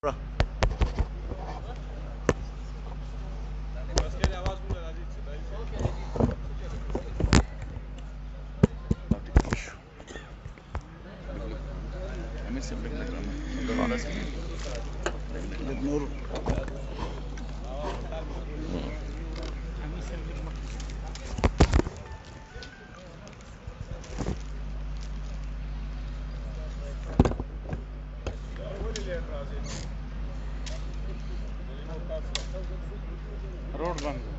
Bro. Road بند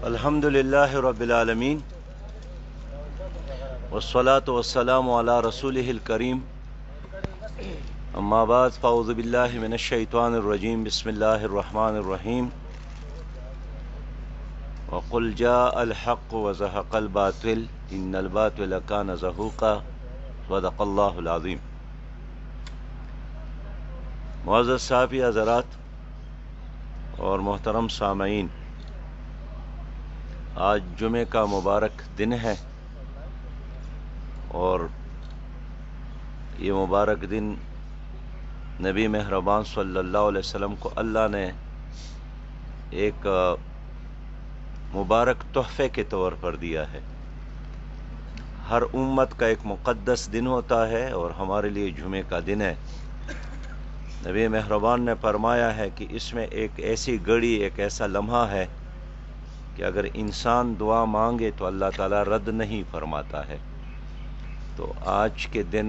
الحمد للہ رب العالمین والصلاة والسلام علی رسولہ الکریم اما بعد فاعوذ باللہ من الشیطان الرجیم بسم اللہ الرحمن الرحیم وقل جاء الحق وزهق الباطل ان الباطل کان زہوقا صدق اللہ العظیم۔ معزز صحافی حضرات اور محترم سامعین، آج جمعہ کا مبارک دن ہے اور یہ مبارک دن نبی مہربان صلی اللہ علیہ وسلم کو اللہ نے ایک مبارک تحفے کے طور پر دیا ہے۔ ہر امت کا ایک مقدس دن ہوتا ہے اور ہمارے لیے جمعہ کا دن ہے۔ نبی مہربان نے فرمایا ہے کہ اس میں ایک ایسی گھڑی، ایک ایسا لمحہ ہے کہ اگر انسان دعا مانگے تو اللہ تعالیٰ رد نہیں فرماتا ہے۔ تو آج کے دن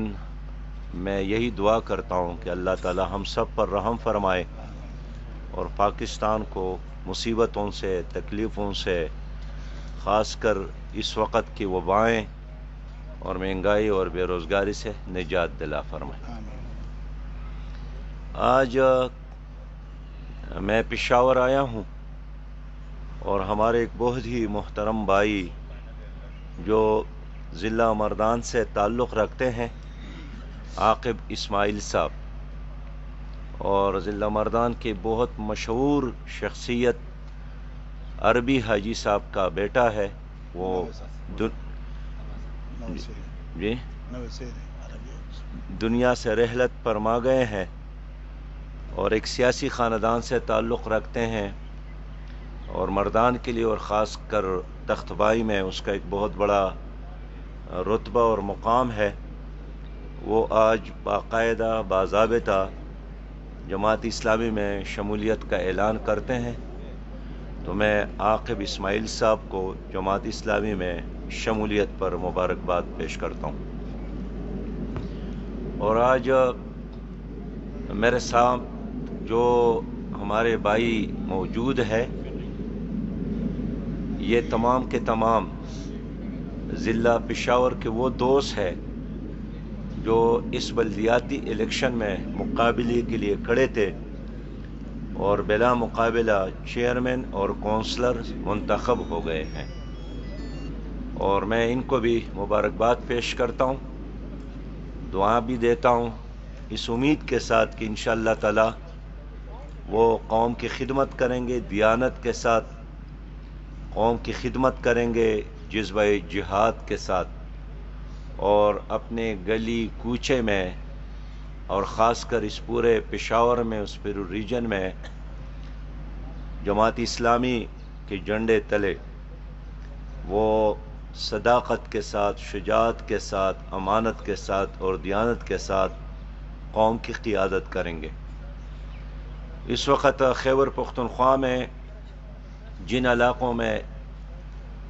میں یہی دعا کرتا ہوں کہ اللہ تعالیٰ ہم سب پر رحم فرمائے اور پاکستان کو مصیبتوں سے، تکلیفوں سے، خاص کر اس وقت کی وبائیں اور مہنگائی اور بے روزگاری سے نجات دلا فرمائے۔ آج میں پشاور آیا ہوں اور ہمارے ایک بہت ہی محترم بھائی جو ضلع مردان سے تعلق رکھتے ہیں، عاقب اسماعیل صاحب، اور ضلع مردان کے بہت مشہور شخصیت عربی حاجی صاحب کا بیٹا ہے۔ وہ دنیا سے رحلت فرما گئے ہیں اور ایک سیاسی خاندان سے تعلق رکھتے ہیں، اور مردان کے لیے اور خاص کر تخت بائی میں اس کا ایک بہت بڑا رتبہ اور مقام ہے۔ وہ آج باقاعدہ باضابطہ جماعت اسلامی میں شمولیت کا اعلان کرتے ہیں، تو میں عاقب اسماعیل صاحب کو جماعت اسلامی میں شمولیت پر مبارکباد پیش کرتا ہوں۔ اور آج میرے ساتھ جو ہمارے بھائی موجود ہے، یہ تمام کے تمام ضلع پشاور کے وہ دوست ہیں جو اس بلدیاتی الیکشن میں مقابلے کے لیے کھڑے تھے اور بلا مقابلہ چیئرمین اور کونسلر منتخب ہو گئے ہیں، اور میں ان کو بھی مبارکباد پیش کرتا ہوں، دعا بھی دیتا ہوں، اس امید کے ساتھ کہ انشاءاللہ تعالی وہ قوم کی خدمت کریں گے، دیانت کے ساتھ قوم کی خدمت کریں گے، جذبہ جہاد کے ساتھ، اور اپنے گلی کوچے میں اور خاص کر اس پورے پشاور میں، اس پورے ریجن میں جماعت اسلامی کے جھنڈے تلے وہ صداقت کے ساتھ، شجاعت کے ساتھ، امانت کے ساتھ اور دیانت کے ساتھ قوم کی قیادت کریں گے۔ اس وقت خیبر پختونخوا میں جن علاقوں میں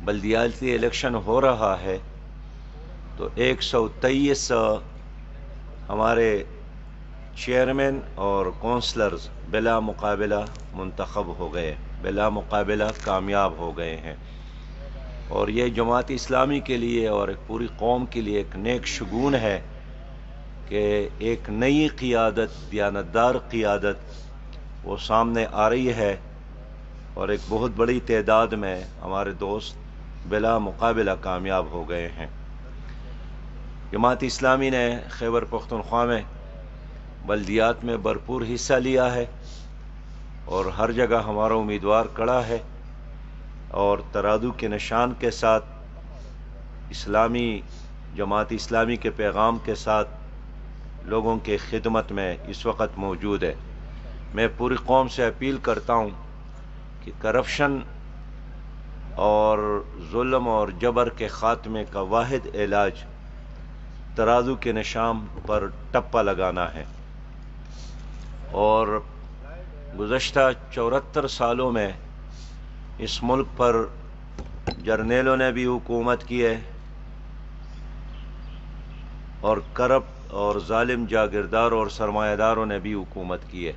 بلدیاتی الیکشن ہو رہا ہے، تو 123 ہمارے چیئرمین اور کونسلرز بلا مقابلہ منتخب ہو گئے، بلا مقابلہ کامیاب ہو گئے ہیں۔ اور یہ جماعت اسلامی کے لیے اور ایک پوری قوم کے لیے ایک نیک شگون ہے کہ ایک نئی قیادت، دیانتدار قیادت وہ سامنے آ رہی ہے، اور ایک بہت بڑی تعداد میں ہمارے دوست بلا مقابلہ کامیاب ہو گئے ہیں۔ جماعت اسلامی نے خیبر پختونخوا میں بلدیات میں بھرپور حصہ لیا ہے، اور ہر جگہ ہمارا امیدوار کڑا ہے، اور ترازو کے نشان کے ساتھ اسلامی جماعت اسلامی کے پیغام کے ساتھ لوگوں کے خدمت میں اس وقت موجود ہے۔ میں پوری قوم سے اپیل کرتا ہوں کہ کرپشن اور ظلم اور جبر کے خاتمے کا واحد علاج ترازو کے نشان پر ٹپا لگانا ہے، اور گزشتہ 74 سالوں میں اس ملک پر جرنیلوں نے بھی حکومت کی ہے، اور کرپٹ اور ظالم جاگیردار اور سرمایہ داروں نے بھی حکومت کی ہے۔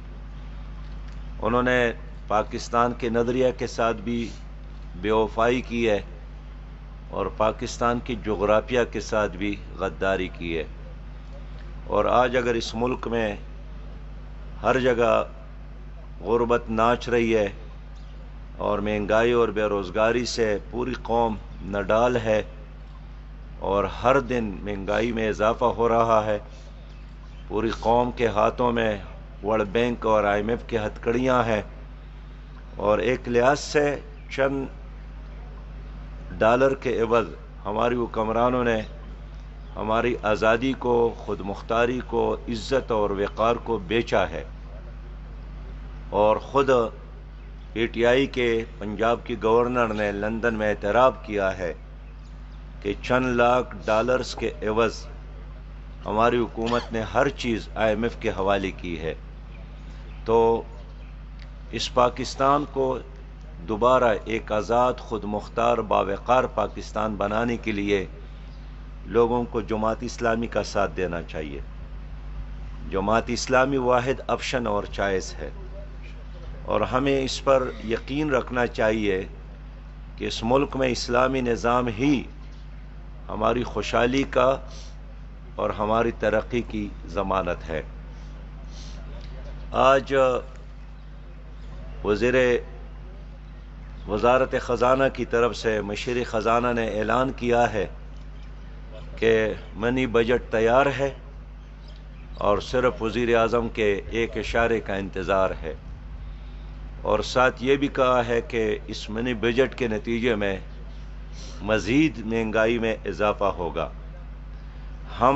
انہوں نے پاکستان کے نظریہ کے ساتھ بھی بے وفائی کی ہے، اور پاکستان کی جغرافیہ کے ساتھ بھی غداری کی ہے، اور آج اگر اس ملک میں ہر جگہ غربت ناچ رہی ہے اور مہنگائی اور بے روزگاری سے پوری قوم نڈال ہے، اور ہر دن مہنگائی میں اضافہ ہو رہا ہے، پوری قوم کے ہاتھوں میں ورلڈ بینک اور IMF کی ہتھکڑیاں ہیں، اور ایک لحاظ سے چند ڈالر کے عوض ہماری حکمرانوں نے ہماری آزادی کو، خود مختاری کو، عزت اور وقار کو بیچا ہے، اور خود PTI کے پنجاب کی گورنر نے لندن میں اعتراف کیا ہے کہ چند لاکھ ڈالرز کے عوض ہماری حکومت نے ہر چیز IMF کے حوالے کی ہے۔ تو اس پاکستان کو دوبارہ ایک آزاد، خود مختار، باوقار پاکستان بنانے کے لیے لوگوں کو جماعت اسلامی کا ساتھ دینا چاہیے۔ جماعت اسلامی واحد آپشن اور چوائس ہے، اور ہمیں اس پر یقین رکھنا چاہیے کہ اس ملک میں اسلامی نظام ہی ہماری خوشحالی کا اور ہماری ترقی کی ضمانت ہے۔ آج وزارت خزانہ کی طرف سے مشیر خزانہ نے اعلان کیا ہے کہ منی بجٹ تیار ہے، اور صرف وزیر اعظم کے ایک اشارے کا انتظار ہے، اور ساتھ یہ بھی کہا ہے کہ اس منی بجٹ کے نتیجے میں مزید مہنگائی میں اضافہ ہوگا۔ ہم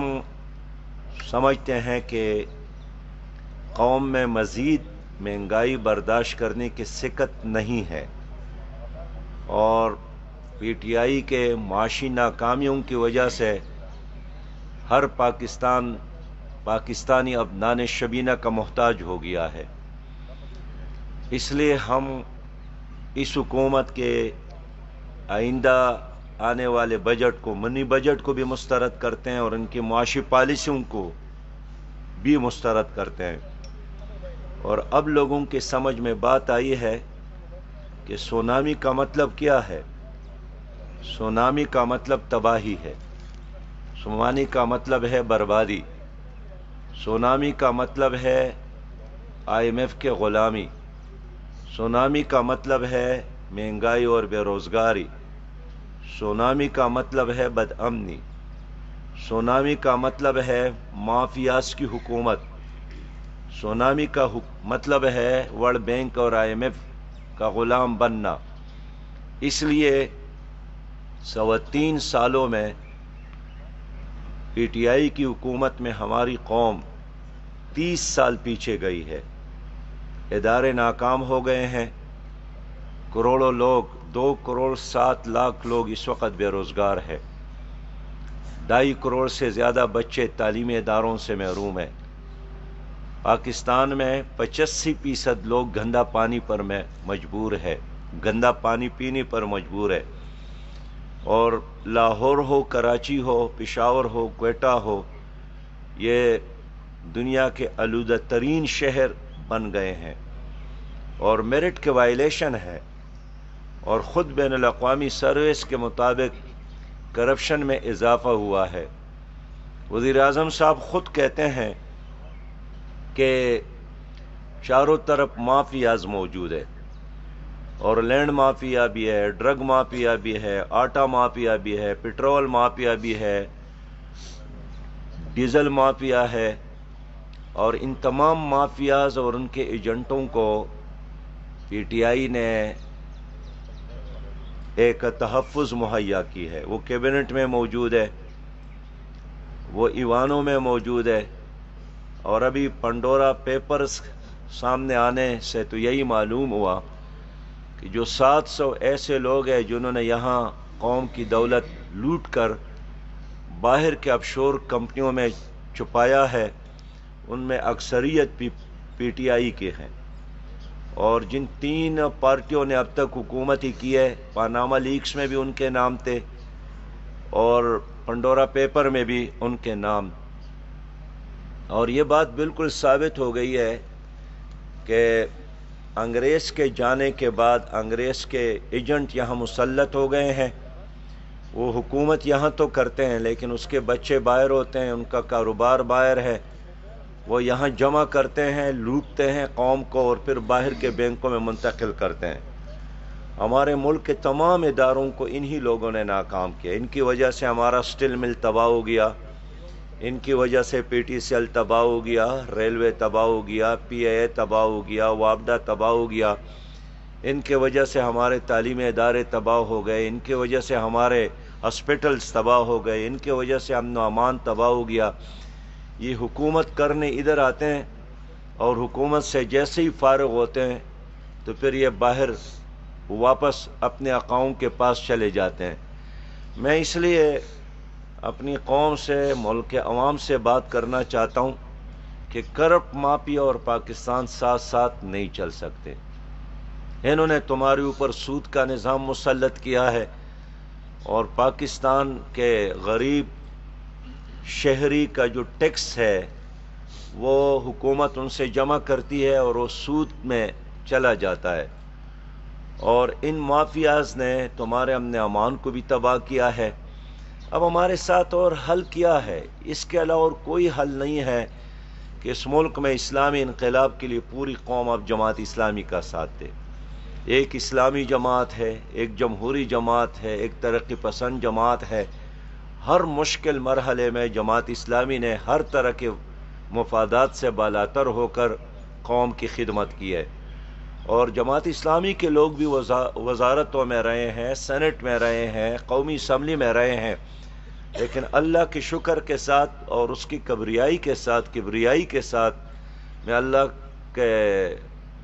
سمجھتے ہیں کہ قوم میں مزید مہنگائی برداشت کرنے کی سکت نہیں ہے، اور PTI کے معاشی ناکامیوں کی وجہ سے ہر پاکستانی اب نان شبینہ کا محتاج ہو گیا ہے۔ اس لیے ہم اس حکومت کے آئندہ آنے والے بجٹ کو، منی بجٹ کو بھی مسترد کرتے ہیں، اور ان کی معاشی پالیسیوں کو بھی مسترد کرتے ہیں، اور اب لوگوں کی سمجھ میں بات آئی ہے کہ سونامی کا مطلب کیا ہے۔ سونامی کا مطلب تباہی ہے، سونامی کا مطلب ہے بربادی، سونامی کا مطلب ہے IMF کے غلامی، سونامی کا مطلب ہے مہنگائی اور بے روزگاری، سونامی کا مطلب ہے بدامنی، سونامی کا مطلب ہے مافیاز کی حکومت، سونامی کا مطلب ہے ورلڈ بینک اور IMF کا غلام بننا۔ اس لیے 3.25 سالوں میں PTI کی حکومت میں ہماری قوم 30 سال پیچھے گئی ہے، ادارے ناکام ہو گئے ہیں، کروڑوں لوگ، 2.7 کروڑ لوگ اس وقت بے روزگار ہے، 2.5 کروڑ سے زیادہ بچے تعلیمی اداروں سے محروم ہیں، پاکستان میں 85% لوگ گندا پانی پر مجبور ہے، گندا پانی پینے پر مجبور ہے، اور لاہور ہو، کراچی ہو، پشاور ہو، کوئٹہ ہو، یہ دنیا کے آلودہ ترین شہر بن گئے ہیں، اور میرٹ کے وائلیشن ہے، اور خود بین الاقوامی سروس کے مطابق کرپشن میں اضافہ ہوا ہے۔ وزیر اعظم صاحب خود کہتے ہیں کہ چاروں طرف مافیاز موجود ہے، اور لینڈ مافیا بھی ہے، ڈرگ مافیا بھی ہے، آٹا مافیا بھی ہے، پٹرول مافیا بھی ہے، ڈیزل مافیا ہے، اور ان تمام مافیاز اور ان کے ایجنٹوں کو پی ٹی آئی نے ایک تحفظ مہیا کی ہے۔ وہ کیبنٹ میں موجود ہے، وہ ایوانوں میں موجود ہے، اور ابھی پنڈورا پیپرز سامنے آنے سے تو یہی معلوم ہوا کہ جو 700 ایسے لوگ ہیں جنہوں نے یہاں قوم کی دولت لوٹ کر باہر کے آفشور کمپنیوں میں چھپایا ہے، ان میں اکثریت پی ٹی آئی کے ہیں۔ اور جن 3 پارٹیوں نے اب تک حکومت ہی کی ہے، پاناما لیکس میں بھی ان کے نام تھے اور پنڈورا پیپر میں بھی ان کے نام، اور یہ بات بالکل ثابت ہو گئی ہے کہ انگریز کے جانے کے بعد انگریز کے ایجنٹ یہاں مسلط ہو گئے ہیں۔ وہ حکومت یہاں تو کرتے ہیں لیکن اس کے بچے باہر ہوتے ہیں، ان کا کاروبار باہر ہے، وہ یہاں جمع کرتے ہیں، لوٹتے ہیں قوم کو اور پھر باہر کے بینکوں میں منتقل کرتے ہیں۔ ہمارے ملک کے تمام اداروں کو انہی لوگوں نے ناکام کیا۔ ان کی وجہ سے ہمارا سٹیل مل تباہ ہو گیا، ان کی وجہ سے پی ٹی سی ایل تباہ ہو گیا، ریلوے تباہ ہو گیا، پی اے اے تباہ ہو گیا، وابڈا تباہ ہو گیا، ان کی وجہ سے ہمارے تعلیمی ادارے تباہ ہو گئے، ان کی وجہ سے ہمارے ہاسپٹلز تباہ ہو گئے، ان کی وجہ سے امن و امان تباہ ہو گیا۔ یہ حکومت کرنے ادھر آتے ہیں اور حکومت سے جیسے ہی فارغ ہوتے ہیں تو پھر یہ باہر واپس اپنے آقاؤں کے پاس چلے جاتے ہیں۔ میں اس لیے اپنی قوم سے، ملک کے عوام سے بات کرنا چاہتا ہوں کہ کرپٹ مافیا اور پاکستان ساتھ ساتھ نہیں چل سکتے۔ انہوں نے تمہارے اوپر سود کا نظام مسلط کیا ہے، اور پاکستان کے غریب شہری کا جو ٹیکس ہے وہ حکومت ان سے جمع کرتی ہے اور وہ سود میں چلا جاتا ہے، اور ان مافیاز نے تمہارے امن امان کو بھی تباہ کیا ہے۔ اب ہمارے ساتھ اور حل کیا ہے؟ اس کے علاوہ اور کوئی حل نہیں ہے کہ اس ملک میں اسلامی انقلاب کے لیے پوری قوم اب جماعت اسلامی کا ساتھ دے۔ ایک اسلامی جماعت ہے، ایک جمہوری جماعت ہے، ایک ترقی پسند جماعت ہے۔ ہر مشکل مرحلے میں جماعت اسلامی نے ہر طرح کے مفادات سے بالاتر ہو کر قوم کی خدمت کی ہے، اور جماعت اسلامی کے لوگ بھی وزارتوں میں رہے ہیں، سینٹ میں رہے ہیں، قومی اسمبلی میں رہے ہیں، لیکن اللہ کے شکر کے ساتھ اور اس کی کبریائی کے ساتھ میں اللہ کے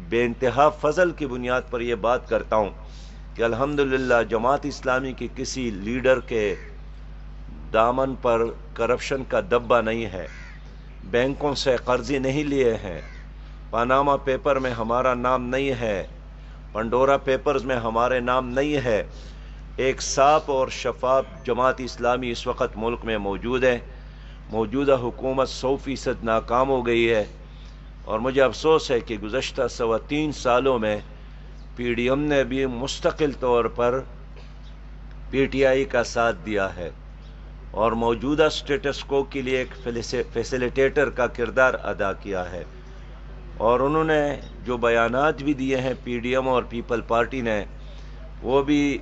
بے انتہا فضل کی بنیاد پر یہ بات کرتا ہوں کہ الحمدللہ جماعت اسلامی کی کسی لیڈر کے دامن پر کرپشن کا دبا نہیں ہے، بینکوں سے قرضے نہیں لیے ہیں، پاناما پیپر میں ہمارا نام نہیں ہے، پنڈورا پیپرز میں ہمارے نام نہیں ہے۔ ایک صاف اور شفاف جماعت اسلامی اس وقت ملک میں موجود ہے۔ موجودہ حکومت 100% ناکام ہو گئی ہے، اور مجھے افسوس ہے کہ گزشتہ 3.25 سالوں میں پی ڈی ایم نے بھی مستقل طور پر پی ٹی آئی کا ساتھ دیا ہے، اور موجودہ سٹیٹس کو کے لیے ایک فیسیلیٹیٹر کا کردار ادا کیا ہے، اور انہوں نے جو بیانات بھی دیے ہیں پی ڈی ایم اور پیپل پارٹی نے، وہ بھی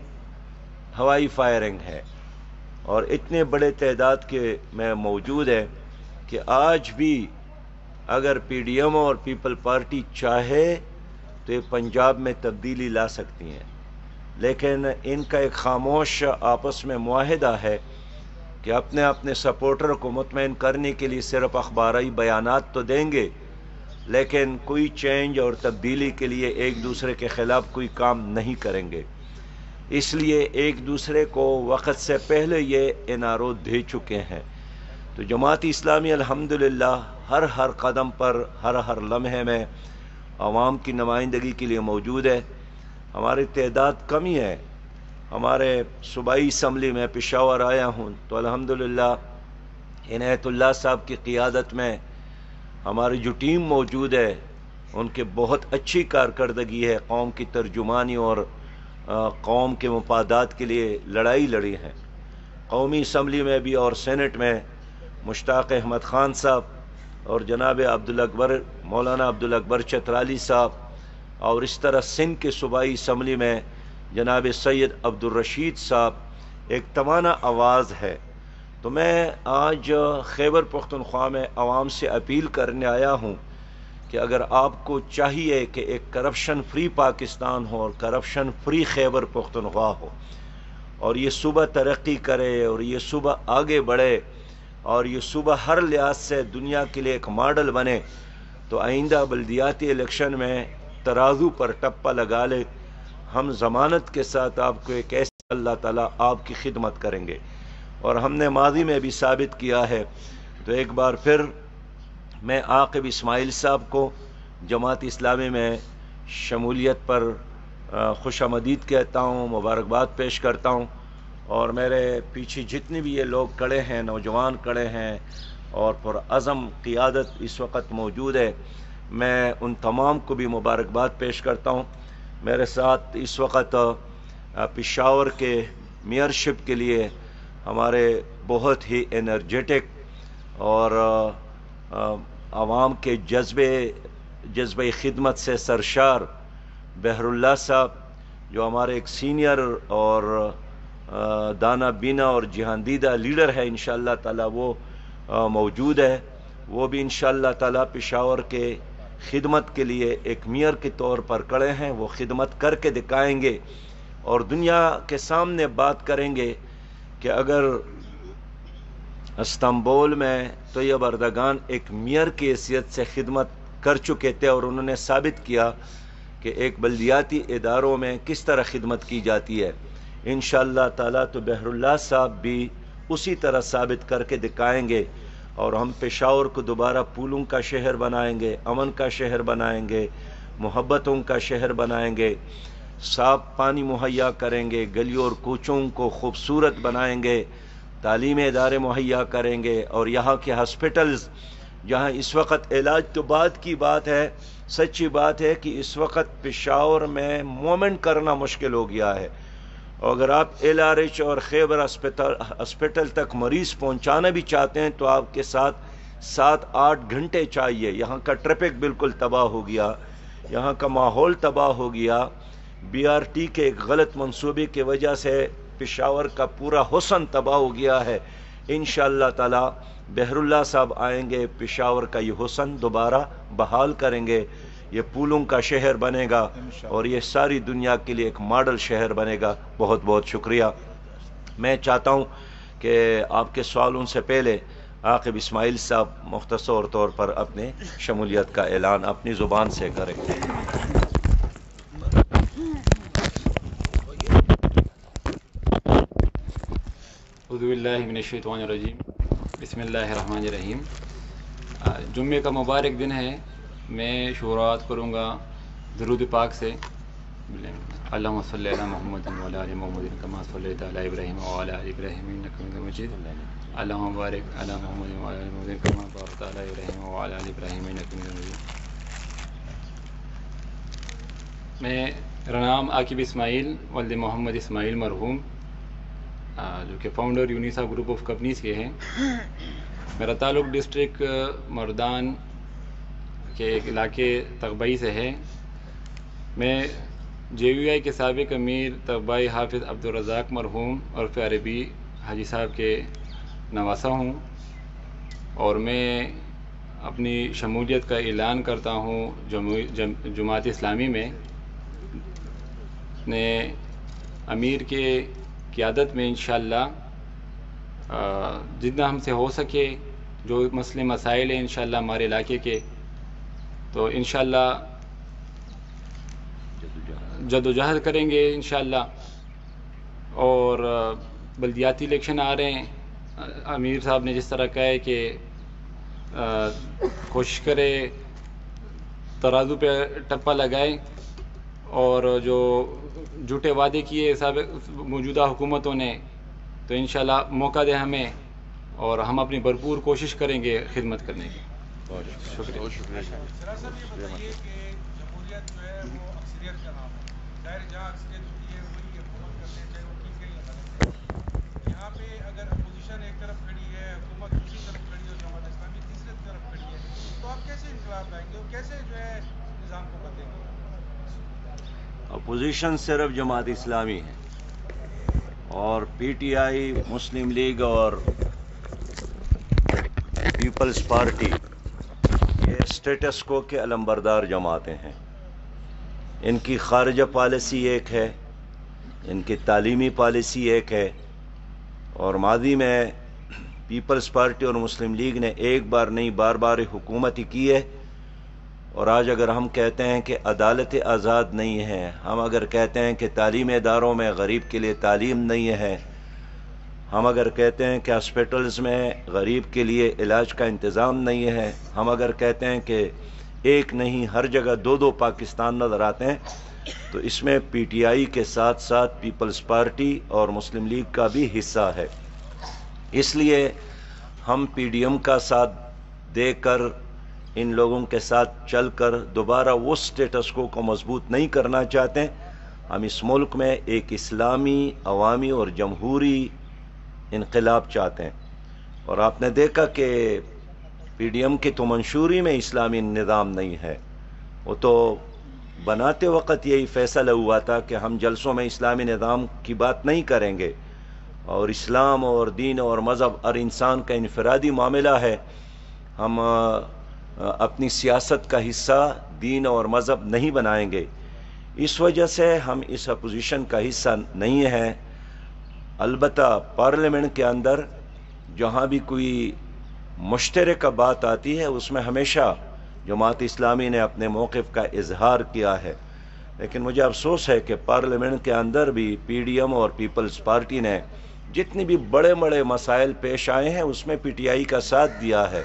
ہوائی فائرنگ ہے، اور اتنے بڑے تعداد کے میں موجود ہے کہ آج بھی اگر پی ڈی ایم اور پیپل پارٹی چاہے تو یہ پنجاب میں تبدیلی لا سکتی ہیں، لیکن ان کا ایک خاموش آپس میں معاہدہ ہے کہ اپنے سپورٹر کو مطمئن کرنے کے لیے صرف اخباری بیانات تو دیں گے، لیکن کوئی چینج اور تبدیلی کے لیے ایک دوسرے کے خلاف کوئی کام نہیں کریں گے۔ اس لیے ایک دوسرے کو وقت سے پہلے یہ انارو دے چکے ہیں۔ تو جماعت اسلامی الحمدللہ ہر قدم پر، ہر لمحے میں عوام کی نمائندگی کے لیے موجود ہے۔ ہماری تعداد کمی ہے، ہمارے صوبائی اسمبلی میں پشاور آیا ہوں تو الحمدللہ عنایت اللہ صاحب کی قیادت میں ہماری جو ٹیم موجود ہے ان کے بہت اچھی کارکردگی ہے، قوم کی ترجمانی اور قوم کے مفادات کے لیے لڑائی لڑی ہیں. قومی اسمبلی میں بھی اور سینٹ میں مشتاق احمد خان صاحب اور جناب مولانا عبدالاکبر چترالی صاحب، اور اس طرح سندھ کے صوبائی اسمبلی میں جناب سید عبدالرشید صاحب ایک توانا آواز ہے. تو میں آج خیبر پختونخوا میں عوام سے اپیل کرنے آیا ہوں کہ اگر آپ کو چاہیے کہ ایک کرپشن فری پاکستان ہو اور کرپشن فری خیبر پختونخوا ہو، اور یہ صوبہ ترقی کرے اور یہ صوبہ آگے بڑھے اور یہ صوبہ ہر لحاظ سے دنیا کے لیے ایک ماڈل بنے، تو آئندہ بلدیاتی الیکشن میں ترازو پر ٹپا لگا لے. ہم ضمانت کے ساتھ آپ کو ایک ایسے اللہ تعالیٰ آپ کی خدمت کریں گے، اور ہم نے ماضی میں بھی ثابت کیا ہے. تو ایک بار پھر میں عاقب اسماعیل صاحب کو جماعت اسلامی میں شمولیت پر خوش آمدید کہتا ہوں، مبارکباد پیش کرتا ہوں. اور میرے پیچھے جتنے بھی یہ لوگ کھڑے ہیں، نوجوان کھڑے ہیں اور پرعزم قیادت اس وقت موجود ہے، میں ان تمام کو بھی مبارکباد پیش کرتا ہوں. میرے ساتھ اس وقت پشاور کے میئرشپ کے لیے ہمارے بہت ہی انرجیٹک اور عوام کے جذبہ خدمت سے سرشار بہر اللہ صاحب، جو ہمارے ایک سینئر اور دانا بینا اور جہاندیدہ لیڈر ہے، انشاءاللہ تعالی وہ موجود ہے. وہ بھی انشاءاللہ تعالی پشاور کے خدمت کے لیے ایک میئر کے طور پر کھڑے ہیں. وہ خدمت کر کے دکھائیں گے اور دنیا کے سامنے بات کریں گے کہ اگر استنبول میں طیب اردگان ایک میئر کی حیثیت سے خدمت کر چکے تھے اور انہوں نے ثابت کیا کہ ایک بلدیاتی اداروں میں کس طرح خدمت کی جاتی ہے، انشاءاللہ تعالیٰ تو بہر اللہ صاحب بھی اسی طرح ثابت کر کے دکھائیں گے. اور ہم پشاور کو دوبارہ پھولوں کا شہر بنائیں گے، امن کا شہر بنائیں گے، محبتوں کا شہر بنائیں گے، صاف پانی مہیا کریں گے، گلیوں اور کوچوں کو خوبصورت بنائیں گے، تعلیمی ادارے مہیا کریں گے. اور یہاں کے ہاسپٹلز جہاں اس وقت علاج تو بعد کی بات ہے، سچی بات ہے کہ اس وقت پشاور میں مومنٹ کرنا مشکل ہو گیا ہے. اور اگر آپ LRH اور خیبر ہاسپٹل تک مریض پہنچانا بھی چاہتے ہیں تو آپ کے ساتھ 7-8 گھنٹے چاہیے. یہاں کا ٹریفک بالکل تباہ ہو گیا، یہاں کا ماحول تباہ ہو گیا. BRT کے ایک غلط منصوبے کی وجہ سے پشاور کا پورا حسن تباہ ہو گیا ہے. انشاءاللہ تعالی بہر اللہ صاحب آئیں گے، پشاور کا یہ حسن دوبارہ بحال کریں گے، یہ پھولوں کا شہر بنے گا اور یہ ساری دنیا کے لیے ایک ماڈل شہر بنے گا. بہت بہت شکریہ. میں چاہتا ہوں کہ آپ کے سوالوں سے پہلے عاقب اسماعیل صاحب مختصر طور پر اپنے شمولیت کا اعلان اپنی زبان سے کریں. اعوذ باللہ من الشیطان الرجیم، بسم اللہ الرحمن الرحیم. جمعے کا مبارک دن ہے. میں شروعات کروں گا درود پاک سے. اللہم صلی علی محمد وعلی آل محمد کما صلیت علی ابراہیم وعلی آل ابراہیم انک حمید مجید. اللہم بارک علی محمد وعلی آل محمد کما بارکت علی ابراہیم وعلی آل ابراہیم انک حمید مجید. میرا نام عاقب اسماعیل ولد محمد اسماعیل مرحوم، جو کہ فاؤنڈر یونیسا گروپ آف کمپنیز کے ہیں. میرا تعلق ڈسٹرکٹ مردان کے ایک علاقے تغبئی سے ہے. میں JUI کے سابق امیر تغبئی حافظ عبدالرزاق مرحوم عرف عربی حاجی صاحب کے نواسہ ہوں، اور میں اپنی شمولیت کا اعلان کرتا ہوں جماعت اسلامی میں. نے امیر کے قیادت میں انشاءاللہ جتنا ہم سے ہو سکے جو مسئلے مسائل ہیں انشاءاللہ ہمارے علاقے کے، تو انشاءاللہ جد و جہد کریں گے انشاءاللہ. اور بلدیاتی الیکشن آ رہے ہیں. امیر صاحب نے جس طرح کہا ہے کہ کوشش کرے ترازو پہ ٹپا لگائے، اور جو جھوٹے وعدے کیے موجودہ حکومتوں نے، تو انشاءاللہ موقع دے ہمیں اور ہم اپنی بھرپور کوشش کریں گے خدمت کرنے کی. شکریہ. ظاہر جہاں اکثریت ہوتی ہے وہی حکومت کرتے ہیں، چاہے وہ ٹھیک ہے یا غلط ہے. یہاں پہ اگر اپوزیشن ایک طرف کھڑی ہے، حکومت دوسری طرف کھڑی ہے اور جماعت اسلامی تیسری طرف کھڑی ہے، تو آپ کیسے انقلاب لائیں گے اور کیسے جو ہے نظام کو بدلیں گے؟ اپوزیشن صرف جماعت اسلامی ہے اور P T I, Muslim league اور پیپلز پارٹی یہ اسٹیٹس کو کے علمبردار جماعتیں ہیں. ان کی خارجہ پالیسی ایک ہے، ان کی تعلیمی پالیسی ایک ہے، اور ماضی میں پیپلز پارٹی اور مسلم لیگ نے ایک بار نہیں بار بار حکومت کی ہے. اور آج اگر ہم کہتے ہیں کہ عدالت آزاد نہیں ہے، ہم اگر کہتے ہیں کہ تعلیمی اداروں میں غریب کے لیے تعلیم نہیں ہے، ہم اگر کہتے ہیں کہ ہاسپٹلز میں غریب کے لیے علاج کا انتظام نہیں ہے، ہم اگر کہتے ہیں کہ ایک نہیں ہر جگہ دو دو پاکستان نظر آتے ہیں، تو اس میں پی ٹی آئی کے ساتھ ساتھ پیپلز پارٹی اور مسلم لیگ کا بھی حصہ ہے. اس لیے ہم پی ڈی ایم کا ساتھ دے کر، ان لوگوں کے ساتھ چل کر دوبارہ وہ سٹیٹس کو مضبوط نہیں کرنا چاہتے. ہم اس ملک میں ایک اسلامی، عوامی اور جمہوری انقلاب چاہتے ہیں. اور آپ نے دیکھا کہ پی ڈی ایم کی تو منشوری میں اسلامی نظام نہیں ہے. وہ تو بناتے وقت یہی فیصلہ ہوا تھا کہ ہم جلسوں میں اسلامی نظام کی بات نہیں کریں گے، اور اسلام اور دین اور مذہب ہر انسان کا انفرادی معاملہ ہے. ہم اپنی سیاست کا حصہ دین اور مذہب نہیں بنائیں گے. اس وجہ سے ہم اس اپوزیشن کا حصہ نہیں ہیں. البتہ پارلیمنٹ کے اندر جہاں بھی کوئی مشترکہ بات آتی ہے اس میں ہمیشہ جماعت اسلامی نے اپنے موقف کا اظہار کیا ہے. لیکن مجھے افسوس ہے کہ پارلیمنٹ کے اندر بھی پی ڈی ایم اور پیپلز پارٹی نے جتنی بھی بڑے بڑے مسائل پیش آئے ہیں اس میں پی ٹی آئی کا ساتھ دیا ہے.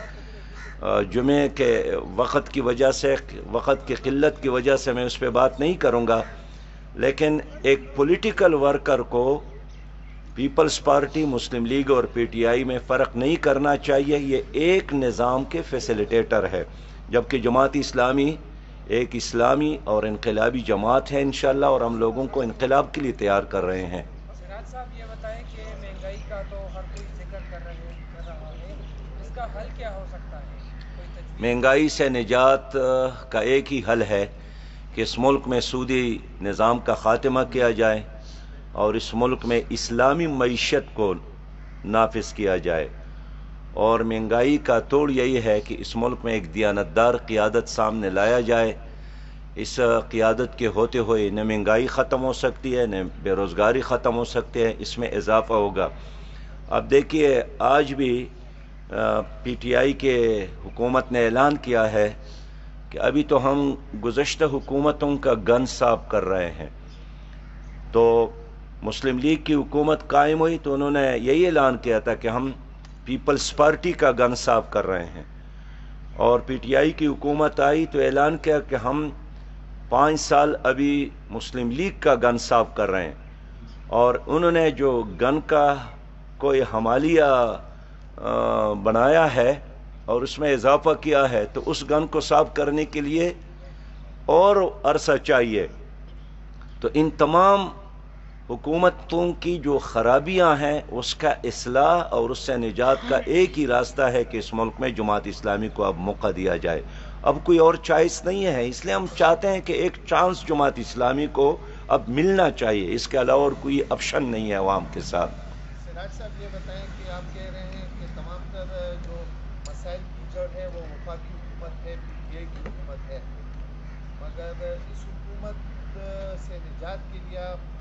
جمعے کے وقت کی وجہ سے، وقت کی قلت کی وجہ سے میں اس پہ بات نہیں کروں گا، لیکن ایک پولیٹیکل ورکر کو پیپلز پارٹی، مسلم لیگ اور پی ٹی آئی میں فرق نہیں کرنا چاہیے. یہ ایک نظام کے فیسیلیٹیٹر ہے، جبکہ جماعت اسلامی ایک اسلامی اور انقلابی جماعت ہے انشاءاللہ، اور ہم لوگوں کو انقلاب کے لیے تیار کر رہے ہیں. سراج صاحب یہ بتائیں کہ مہنگائی کا تو ہر کوئی ذکر کر رہا ہے، اس کا حل کیا ہو سکتا ہے؟ کوئی تجویز؟ مہنگائی سے نجات کا ایک ہی حل ہے کہ اس ملک میں سودی نظام کا خاتمہ کیا جائے اور اس ملک میں اسلامی معیشت کو نافذ کیا جائے. اور مہنگائی کا توڑ یہی ہے کہ اس ملک میں ایک دیانتدار قیادت سامنے لایا جائے. اس قیادت کے ہوتے ہوئے نہ مہنگائی ختم ہو سکتی ہے، نہ بے روزگاری ختم ہو سکتی ہے، اس میں اضافہ ہوگا. اب دیکھیے آج بھی پی ٹی آئی کے حکومت نے اعلان کیا ہے کہ ابھی تو ہم گزشتہ حکومتوں کا گن صاف کر رہے ہیں. تو مسلم لیگ کی حکومت قائم ہوئی تو انہوں نے یہی اعلان کیا تھا کہ ہم پیپلز پارٹی کا گن صاف کر رہے ہیں، اور پی ٹی آئی کی حکومت آئی تو اعلان کیا کہ ہم 5 سال ابھی مسلم لیگ کا گن صاف کر رہے ہیں. اور انہوں نے جو گن کا کوئی حمالیہ بنایا ہے اور اس میں اضافہ کیا ہے، تو اس گن کو صاف کرنے کے لیے اور عرصہ چاہیے. تو ان تمام حکومتوں کی جو خرابیاں ہیں اس کا اصلاح اور اس سے نجات کا ایک ہی راستہ ہے کہ اس ملک میں جماعت اسلامی کو اب موقع دیا جائے. اب کوئی اور چوائس نہیں ہے، اس لیے ہم چاہتے ہیں کہ ایک چانس جماعت اسلامی کو اب ملنا چاہیے. اس کے علاوہ اور کوئی آپشن نہیں ہے عوام کے ساتھ. سراج صاحب یہ بتائیں کہ آپ کہہ رہے ہیں کہ تمام تر جو مسائل کی جڑ ہے وہ وفاقی حکومت ہے، پی ٹی آئی کی حکومت ہے، مگر اس حکومت سے نجات کے لیے آپ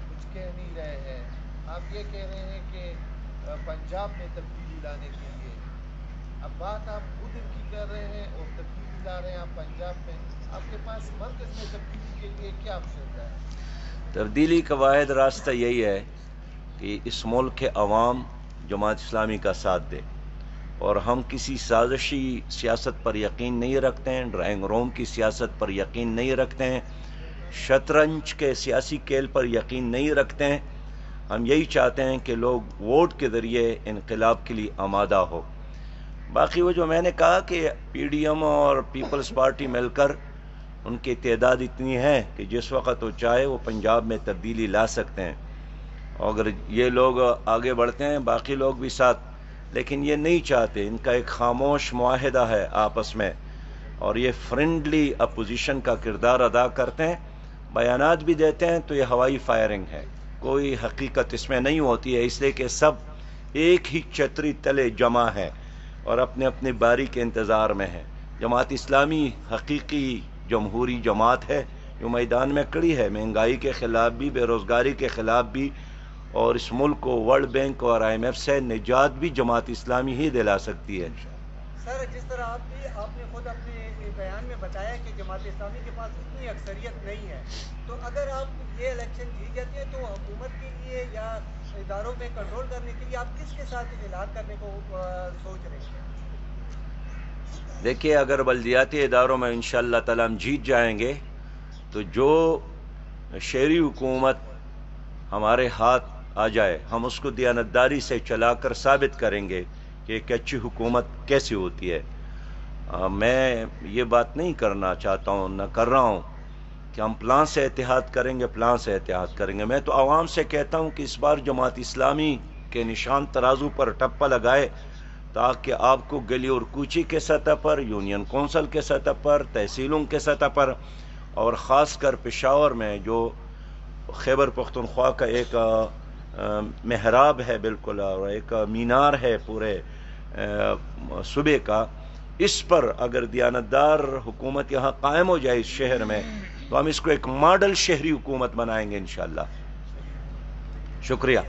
کچھ کہہ نہیں رہے ہیں. آپ یہ کہہ رہے ہیں کہ پنجاب میں تبدیلی لانے کے لیے، اب بات آپ خود ان کی کر رہے ہیں اور تبدیلی لا رہے ہیں آپ پنجاب میں. آپ کے پاس مرکز میں تبدیلی کے لیے کیا آپشن ہے؟ تبدیلی کا واحد راستہ یہی ہے کہ اس ملک کے عوام جماعت اسلامی کا ساتھ دے، اور ہم کسی سازشی سیاست پر یقین نہیں رکھتے ہیں، ڈرائنگ روم کی سیاست پر یقین نہیں رکھتے ہیں، شطرنج کے سیاسی کھیل پر یقین نہیں رکھتے ہیں. ہم یہی چاہتے ہیں کہ لوگ ووٹ کے ذریعے انقلاب کے لیے آمادہ ہو. باقی وہ جو میں نے کہا کہ پی ڈی ایم اور پیپلز پارٹی مل کر ان کی تعداد اتنی ہے کہ جس وقت وہ چاہے وہ پنجاب میں تبدیلی لا سکتے ہیں، اور اگر یہ لوگ آگے بڑھتے ہیں باقی لوگ بھی ساتھ، لیکن یہ نہیں چاہتے. ان کا ایک خاموش معاہدہ ہے آپس میں، اور یہ فرینڈلی اپوزیشن کا کردار ادا کرتے ہیں، بیانات بھی دیتے ہیں تو یہ ہوائی فائرنگ ہے، کوئی حقیقت اس میں نہیں ہوتی ہے، اس لیے کہ سب ایک ہی چھتری تلے جمع ہے اور اپنے اپنے باری کے انتظار میں ہے. جماعت اسلامی حقیقی جمہوری جماعت ہے جو میدان میں کھڑی ہے، مہنگائی کے خلاف بھی، بے روزگاری کے خلاف بھی، اور اس ملک کو ورلڈ بینک اور IMF سے نجات بھی جماعت اسلامی ہی دلا سکتی ہے. سر، جس طرح آپ نے خود اپنے بیان میں بتایا کہ جماعت اسلامی کے پاس اتنی اکثریت نہیں ہے، تو اگر آپ یہ الیکشن جیت جاتے ہیں تو حکومت کے لیے یا اداروں میں کنٹرول کرنے کے لیے آپ کس کے ساتھ اجلاس کرنے کو سوچ رہے ہیں؟ دیکھیے، اگر بلدیاتی اداروں میں انشاءاللہ تعالی ہم جیت جائیں گے تو جو شہری حکومت ہمارے ہاتھ آ جائے ہم اس کو دیانتداری سے چلا کر ثابت کریں گے کہ ایک اچھی حکومت کیسی ہوتی ہے. میں یہ بات نہیں کرنا چاہتا ہوں، نہ کر رہا ہوں کہ ہم پلان سے اتحاد کریں گے، پلان سے اتحاد کریں گے. میں تو عوام سے کہتا ہوں کہ اس بار جماعت اسلامی کے نشان ترازو پر ٹپا لگائے، تاکہ آپ کو گلی اور کوچی کے سطح پر، یونین کونسل کے سطح پر، تحصیلوں کے سطح پر، اور خاص کر پشاور میں جو خیبر پختونخوا کا ایک محراب ہے بالکل، اور ایک مینار ہے پورے صوبے کا، اس پر اگر دیانتدار حکومت یہاں قائم ہو جائے اس شہر میں تو ہم اس کو ایک ماڈل شہری حکومت بنائیں گے انشاءاللہ. شکریہ.